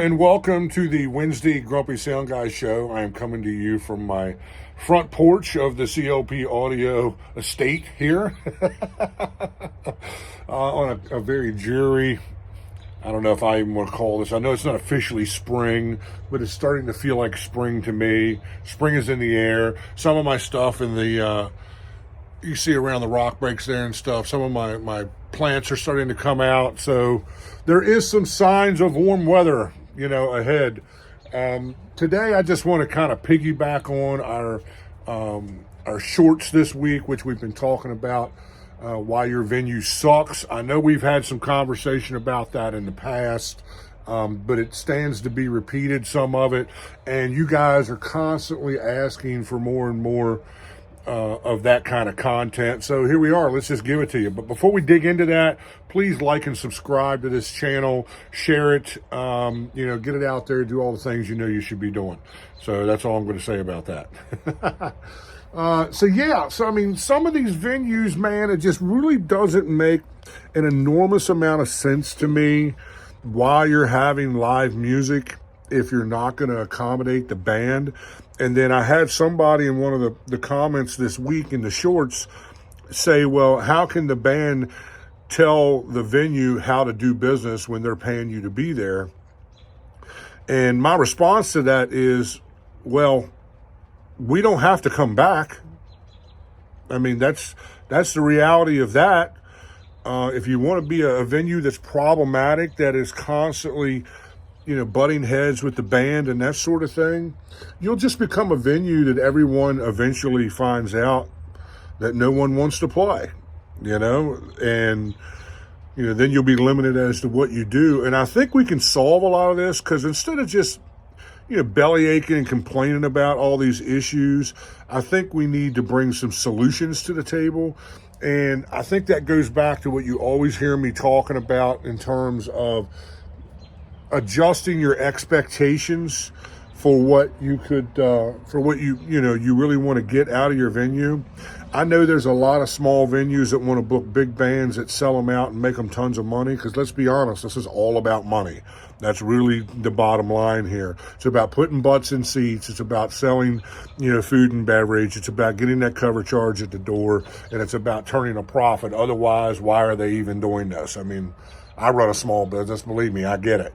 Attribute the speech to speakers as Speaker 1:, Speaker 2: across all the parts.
Speaker 1: and welcome to the Wednesday Grumpy Sound Guy show. I am coming to you from my front porch of the CLP Audio estate here on a very dreary, I don't know if I even want to call this, I know it's not officially spring, but it's starting to feel like spring to me. Spring is in the air. Some of my stuff in the, you see around the rock breaks there and stuff, some of my plants are starting to come out. So there is some signs of warm weather, ahead. Today, I just want to kind of piggyback on our shorts this week, which we've been talking about, why your venue sucks. I know we've had some conversation about that in the past, but it stands to be repeated, some of it. And you guys are constantly asking for more and more of that kind of content. So here we are. Let's just give it to you. But before we dig into that, please like and subscribe to this channel, share it, get it out there, do all the things you should be doing. So that's all I'm going to say about that. So I mean, some of these venues, man, it just really doesn't make an enormous amount of sense to me why you're having live music if you're not going to accommodate the band. And then I had somebody in one of the comments this week in the shorts say, well, how can the band tell the venue how to do business when they're paying you to be there? And my response to that is, well, we don't have to come back. I mean, that's the reality of that. If you want to be a venue that's problematic, that is constantly butting heads with the band and that sort of thing, you'll just become a venue that everyone eventually finds out that no one wants to play, and, then you'll be limited as to what you do. And I think we can solve a lot of this, because instead of just, belly aching and complaining about all these issues, I think we need to bring some solutions to the table. And I think that goes back to what you always hear me talking about in terms of adjusting your expectations for what you could, for what you really want to get out of your venue. I know there's a lot of small venues that want to book big bands that sell them out and make them tons of money, because let's be honest, this is all about money. That's really the bottom line here. It's about putting butts in seats. It's about selling, food and beverage. It's about getting that cover charge at the door, and it's about turning a profit. Otherwise, why are they even doing this? I mean, I run a small business, believe me, I get it,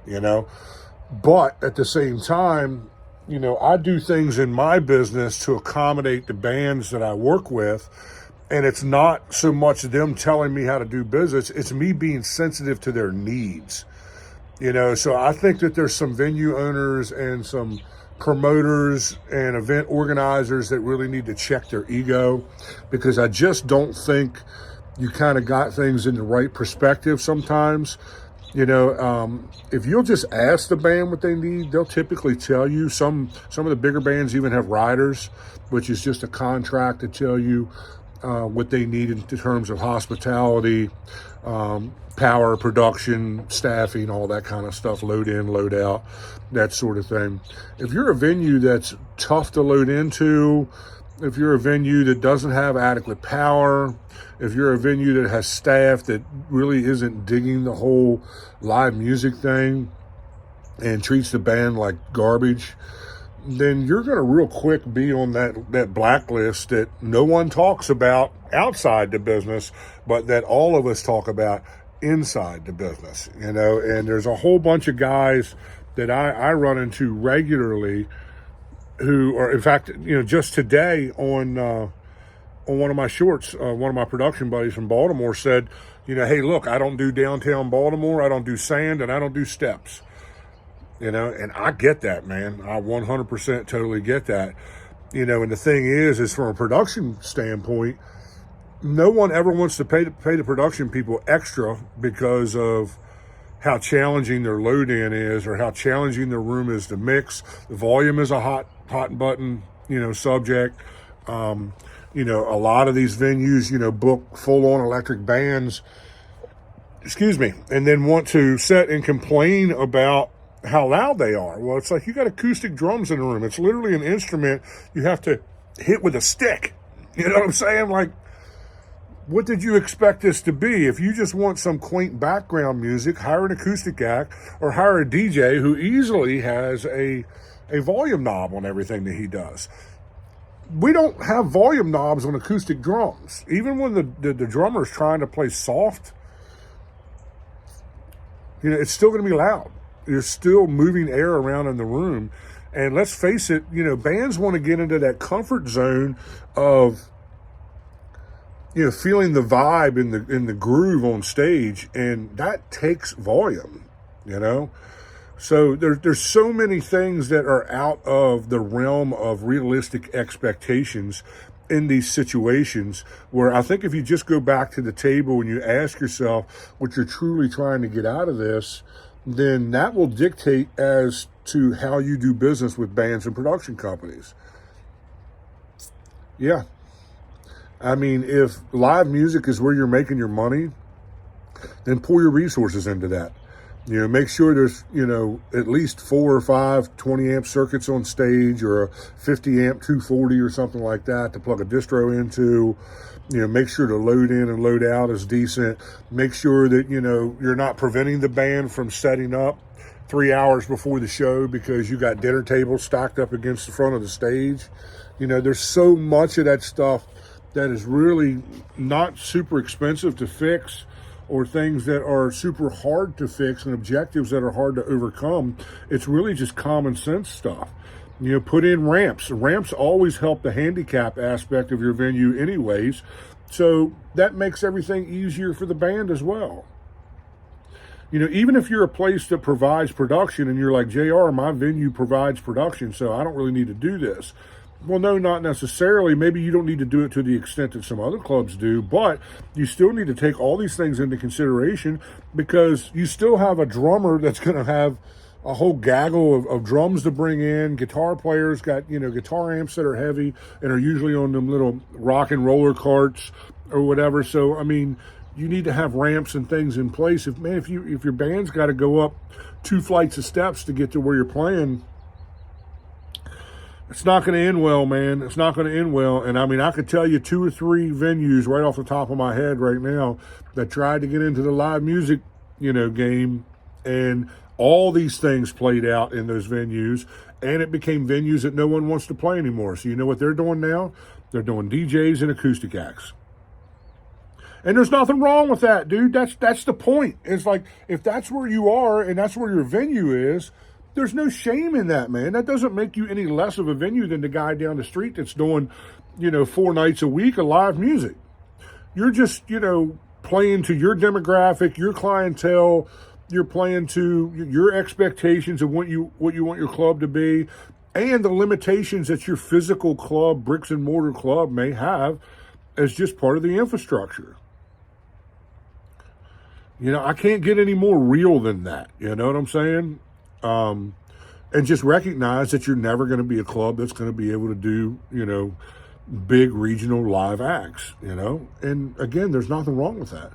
Speaker 1: But at the same time, I do things in my business to accommodate the bands that I work with. And it's not so much them telling me how to do business, it's me being sensitive to their needs. So I think that there's some venue owners and some promoters and event organizers that really need to check their ego, because I just don't think you kind of got things in the right perspective sometimes. If you'll just ask the band what they need, they'll typically tell you. Some of the bigger bands even have riders, which is just a contract to tell you what they need in terms of hospitality, power, production, staffing, all that kind of stuff, load in, load out, that sort of thing. If you're a venue that's tough to load into, if you're a venue that doesn't have adequate power, if you're a venue that has staff that really isn't digging the whole live music thing and treats the band like garbage, then you're going to real quick be on that blacklist that no one talks about outside the business, but that all of us talk about inside the business, and there's a whole bunch of guys that I run into regularly who are, in fact, just today on one of my shorts, one of my production buddies from Baltimore said, hey, look, I don't do downtown Baltimore, I don't do sand, and I don't do steps. And I get that, man. I 100% totally get that. And the thing is from a production standpoint, no one ever wants to pay the production people extra because of how challenging their load in is, or how challenging their room is to mix. The volume is a hot button, subject. A lot of these venues, book full on electric bands, and then want to sit and complain about how loud they are. Well, it's like you got acoustic drums in the room. It's literally an instrument you have to hit with a stick. You know what I'm saying? Like, What did you expect this to be? If you just want some quaint background music, hire an acoustic act or hire a DJ who easily has a volume knob on everything that he does. We don't have volume knobs on acoustic drums. Even when the drummer's trying to play soft, it's still going to be loud. You're still moving air around in the room. And let's face it, bands want to get into that comfort zone of, feeling the vibe in the groove on stage, and that takes volume, So there's so many things that are out of the realm of realistic expectations in these situations, where I think if you just go back to the table and you ask yourself what you're truly trying to get out of this, then that will dictate as to how you do business with bands and production companies. Yeah. I mean, if live music is where you're making your money, then pour your resources into that. Make sure there's, at least 4 or 5 20 amp circuits on stage, or a 50 amp 240 or something like that to plug a distro into. Make sure the load in and load out is decent. Make sure that, you're not preventing the band from setting up 3 hours before the show because you got dinner tables stacked up against the front of the stage. There's so much of that stuff that is really not super expensive to fix, or things that are super hard to fix and objectives that are hard to overcome. It's really just common sense stuff. Put in ramps. Ramps always help the handicap aspect of your venue anyways. So that makes everything easier for the band as well. Even if you're a place that provides production and you're like, JR, my venue provides production, so I don't really need to do this. Well, no, not necessarily. Maybe you don't need to do it to the extent that some other clubs do, but you still need to take all these things into consideration, because you still have a drummer that's going to have a whole gaggle of drums to bring in. Guitar players got, guitar amps that are heavy and are usually on them little rock and roller carts or whatever. So, I mean, you need to have ramps and things in place. If your band's got to go up 2 flights of steps to get to where you're playing, it's not going to end well, man. It's not going to end well. And I mean, I could tell you 2 or 3 venues right off the top of my head right now that tried to get into the live music, game, and all these things played out in those venues, and it became venues that no one wants to play anymore. So you know what they're doing now? They're doing DJs and acoustic acts. And there's nothing wrong with that, dude. That's the point. It's like, if that's where you are and that's where your venue is, there's no shame in that, man. That doesn't make you any less of a venue than the guy down the street that's doing, 4 nights a week of live music. You're just, playing to your demographic, your clientele. You're playing to your expectations of what you want your club to be, and the limitations that your physical club, bricks and mortar club, may have as just part of the infrastructure. I can't get any more real than that. You know what I'm saying? And just recognize that you're never going to be a club that's going to be able to do, big regional live acts, and again, there's nothing wrong with that.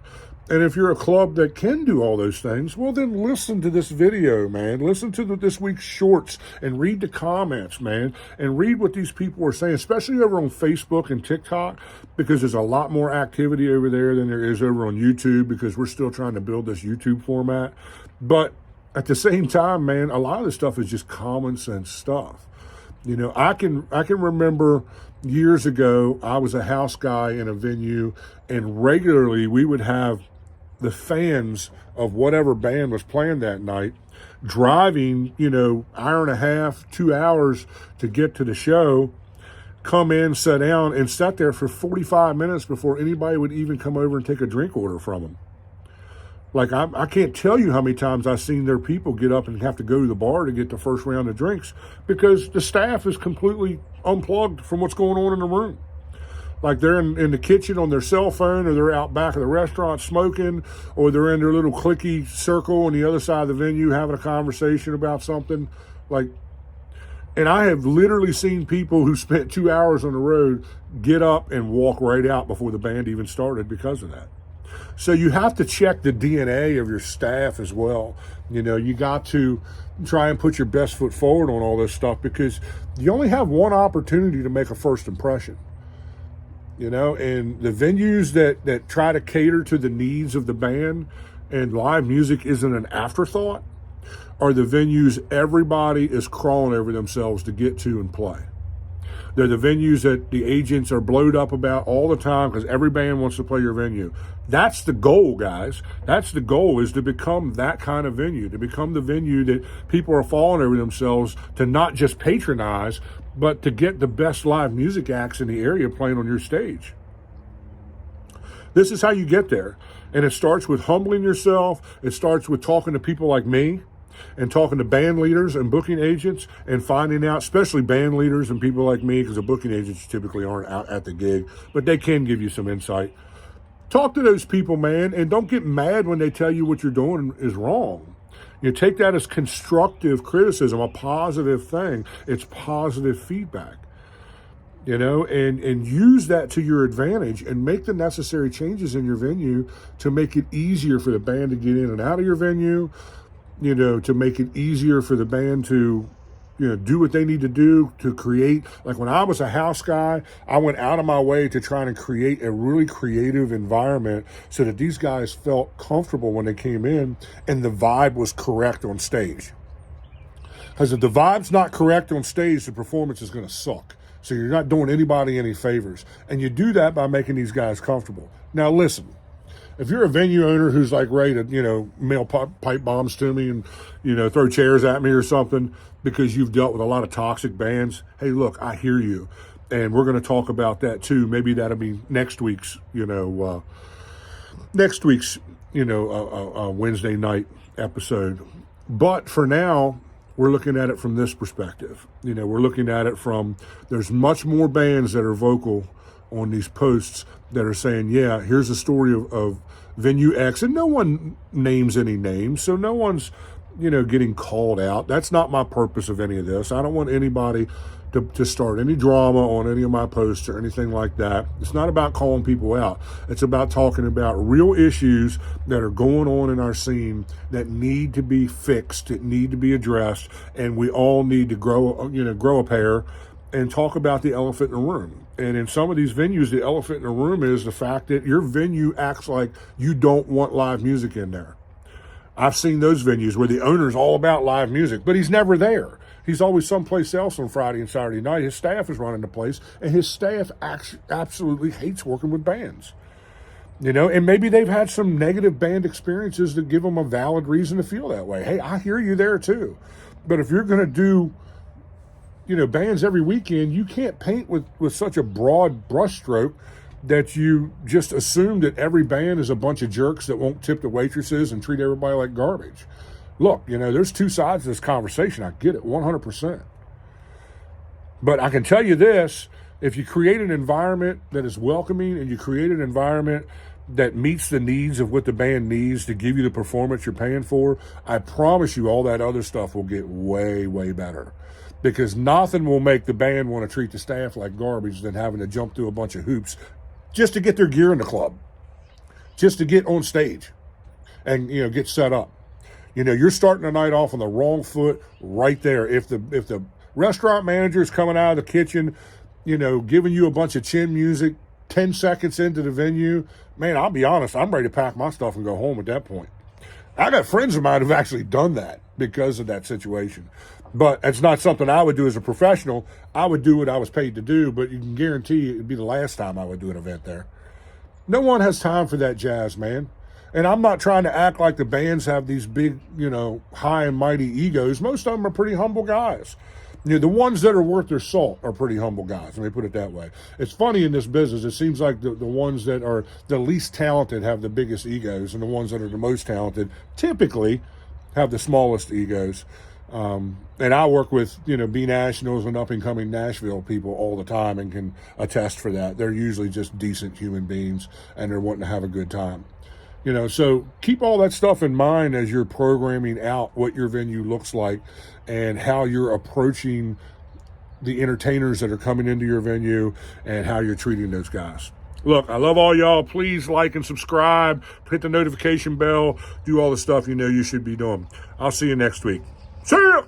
Speaker 1: And if you're a club that can do all those things, well, then listen to this video, man. Listen to this week's shorts and read the comments, man, and read what these people are saying, especially over on Facebook and TikTok, because there's a lot more activity over there than there is over on YouTube, because we're still trying to build this YouTube format. But at the same time, man, a lot of this stuff is just common sense stuff. I can remember years ago, I was a house guy in a venue, and regularly we would have the fans of whatever band was playing that night driving, hour and a half, 2 hours to get to the show, come in, sit down, and sat there for 45 minutes before anybody would even come over and take a drink order from them. Like, I can't tell you how many times I've seen their people get up and have to go to the bar to get the first round of drinks, because the staff is completely unplugged from what's going on in the room. Like, they're in the kitchen on their cell phone, or they're out back of the restaurant smoking, or they're in their little cliquey circle on the other side of the venue having a conversation about something. Like, and I have literally seen people who spent 2 hours on the road get up and walk right out before the band even started because of that. So you have to check the DNA of your staff as well. You got to try and put your best foot forward on all this stuff, because you only have one opportunity to make a first impression. And the venues that try to cater to the needs of the band and live music isn't an afterthought are the venues everybody is crawling over themselves to get to and play. They're the venues that the agents are blowed up about all the time because every band wants to play your venue. That's the goal, guys. That's the goal, is to become that kind of venue, to become the venue that people are falling over themselves to not just patronize, but to get the best live music acts in the area playing on your stage. This is how you get there. And it starts with humbling yourself. It starts with talking to people like me and talking to band leaders and booking agents and finding out, especially band leaders and people like me, because the booking agents typically aren't out at the gig, but they can give you some insight. Talk to those people, man, and don't get mad when they tell you what you're doing is wrong. Take that as constructive criticism, a positive thing. It's positive feedback, and use that to your advantage and make the necessary changes in your venue to make it easier for the band to get in and out of your venue, to make it easier for the band to, do what they need to do to create. Like when I was a house guy, I went out of my way to try and create a really creative environment so that these guys felt comfortable when they came in and the vibe was correct on stage. Because if the vibe's not correct on stage, the performance is going to suck. So you're not doing anybody any favors. And you do that by making these guys comfortable. Now listen, if you're a venue owner who's like ready to, mail pipe bombs to me and, throw chairs at me or something because you've dealt with a lot of toxic bands, hey, look, I hear you. And we're going to talk about that too. Maybe that'll be next week's, Wednesday night episode. But for now, we're looking at it from this perspective. We're looking at it from, there's much more bands that are vocal on these posts that are saying, yeah, here's the story of venue X, and no one names any names, so no one's, getting called out. That's not my purpose of any of this. I don't want anybody to start any drama on any of my posts or anything like that. It's not about calling people out. It's about talking about real issues that are going on in our scene that need to be fixed, that need to be addressed, and we all need to grow a pair and talk about the elephant in the room. And in some of these venues, the elephant in the room is the fact that your venue acts like you don't want live music in there. I've seen those venues where the owner's all about live music, but he's never there. He's always someplace else on Friday and Saturday night. His staff is running the place, and his staff absolutely hates working with bands. And maybe they've had some negative band experiences that give them a valid reason to feel that way. Hey, I hear you there too. But if you're going to do bands every weekend, you can't paint with such a broad brushstroke that you just assume that every band is a bunch of jerks that won't tip the waitresses and treat everybody like garbage. Look, there's two sides to this conversation. I get it 100%. But I can tell you this, if you create an environment that is welcoming and you create an environment that meets the needs of what the band needs to give you the performance you're paying for, I promise you all that other stuff will get way, way better. Because nothing will make the band want to treat the staff like garbage than having to jump through a bunch of hoops just to get their gear in the club, just to get on stage and, get set up. You're starting the night off on the wrong foot right there. If the restaurant manager is coming out of the kitchen, giving you a bunch of chin music 10 seconds into the venue, man, I'll be honest, I'm ready to pack my stuff and go home at that point. I got friends of mine who've actually done that because of that situation. But it's not something I would do as a professional. I would do what I was paid to do, but you can guarantee it'd be the last time I would do an event there. No one has time for that jazz, man. And I'm not trying to act like the bands have these big, high and mighty egos. Most of them are pretty humble guys. The ones that are worth their salt are pretty humble guys. Let me put it that way. It's funny in this business. It seems like the ones that are the least talented have the biggest egos, and the ones that are the most talented typically have the smallest egos. And I work with, B Nationals and up and coming Nashville people all the time and can attest for that. They're usually just decent human beings and they're wanting to have a good time. So keep all that stuff in mind as you're programming out what your venue looks like and how you're approaching the entertainers that are coming into your venue and how you're treating those guys. Look, I love all y'all. Please like and subscribe, hit the notification bell, do all the stuff you should be doing. I'll see you next week. See ya!